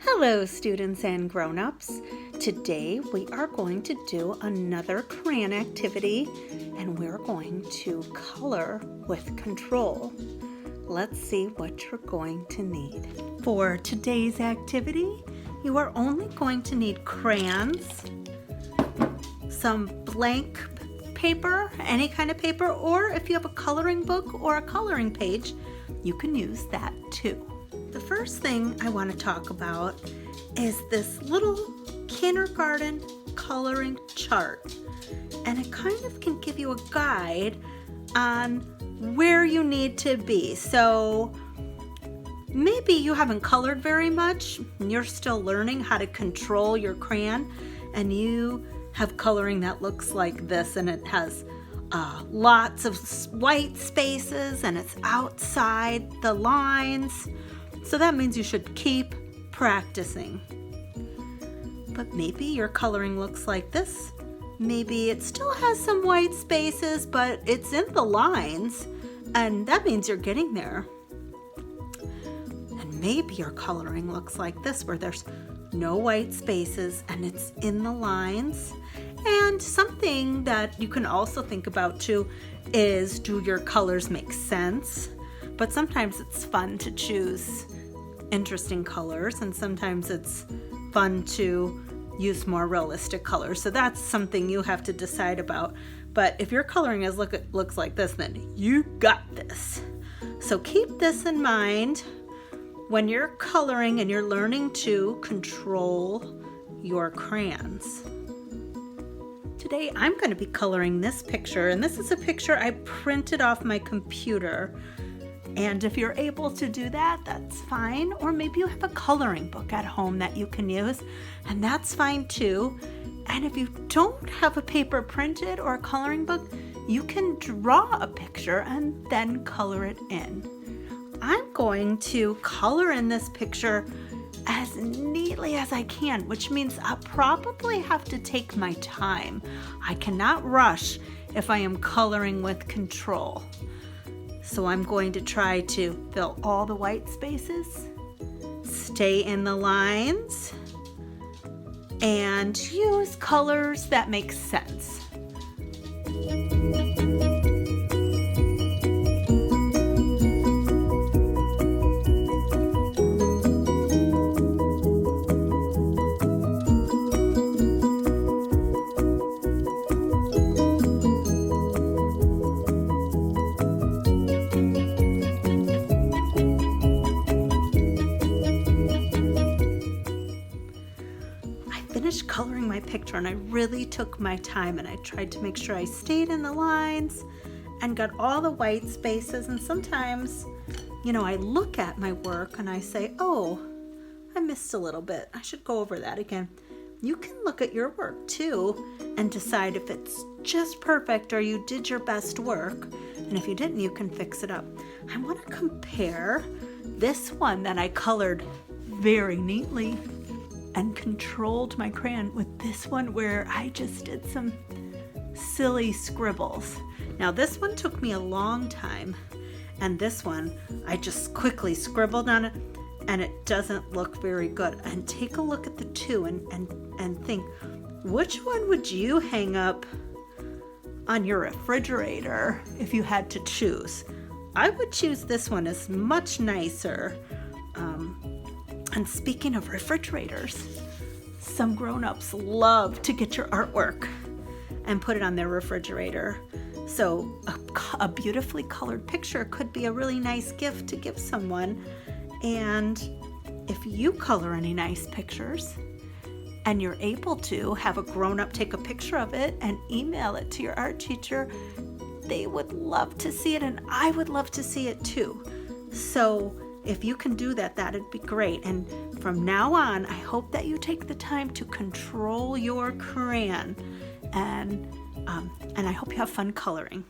Hello students and grown-ups. Today we are going to do another crayon activity and we're going to color with control. Let's see what you're going to need. For today's activity, you are only going to need crayons, some blank paper, any kind of paper, or if you have a coloring book or a coloring page, you can use that too. The first thing I want to talk about is this little kindergarten coloring chart, and it kind of can give you a guide on where you need to be. So maybe you haven't colored very much and you're still learning how to control your crayon, and you have coloring that looks like this, and it has lots of white spaces and it's outside the lines. So that means you should keep practicing. But maybe your coloring looks like this. Maybe it still has some white spaces, but it's in the lines, and that means you're getting there. And maybe your coloring looks like this, where there's no white spaces and it's in the lines. And something that you can also think about too is, do your colors make sense? But sometimes it's fun to choose interesting colors, and sometimes it's fun to use more realistic colors. So that's something you have to decide about. But if your coloring looks like this, then you got this. So keep this in mind when you're coloring and you're learning to control your crayons. Today I'm going to be coloring this picture, and this is a picture I printed off my computer. And if you're able to do that, that's fine. Or maybe you have a coloring book at home that you can use, and that's fine too. And if you don't have a paper printed or a coloring book, you can draw a picture and then color it in. I'm going to color in this picture as neatly as I can, which means I'll probably have to take my time. I cannot rush if I am coloring with control. So I'm going to try to fill all the white spaces, stay in the lines, and use colors that make sense. Finished coloring my picture, and I really took my time, and I tried to make sure I stayed in the lines and got all the white spaces. And sometimes, I look at my work and I say, oh, I missed a little bit. I should go over that again. You can look at your work too and decide if it's just perfect or you did your best work. And if you didn't, you can fix it up. I want to compare this one that I colored very neatly and controlled my crayon with this one where I just did some silly scribbles. Now this one took me a long time, and this one I just quickly scribbled on it, and it doesn't look very good. And take a look at the two and think, which one would you hang up on your refrigerator if you had to choose? I would choose this one. It's much nicer. And speaking of refrigerators, some grown-ups love to get your artwork and put it on their refrigerator. So a beautifully colored picture could be a really nice gift to give someone. And if you color any nice pictures and you're able to have a grown-up take a picture of it and email it to your art teacher, they would love to see it, and I would love to see it too. So if you can do that, that'd be great. And from now on, I hope that you take the time to control your crayon, and I hope you have fun coloring.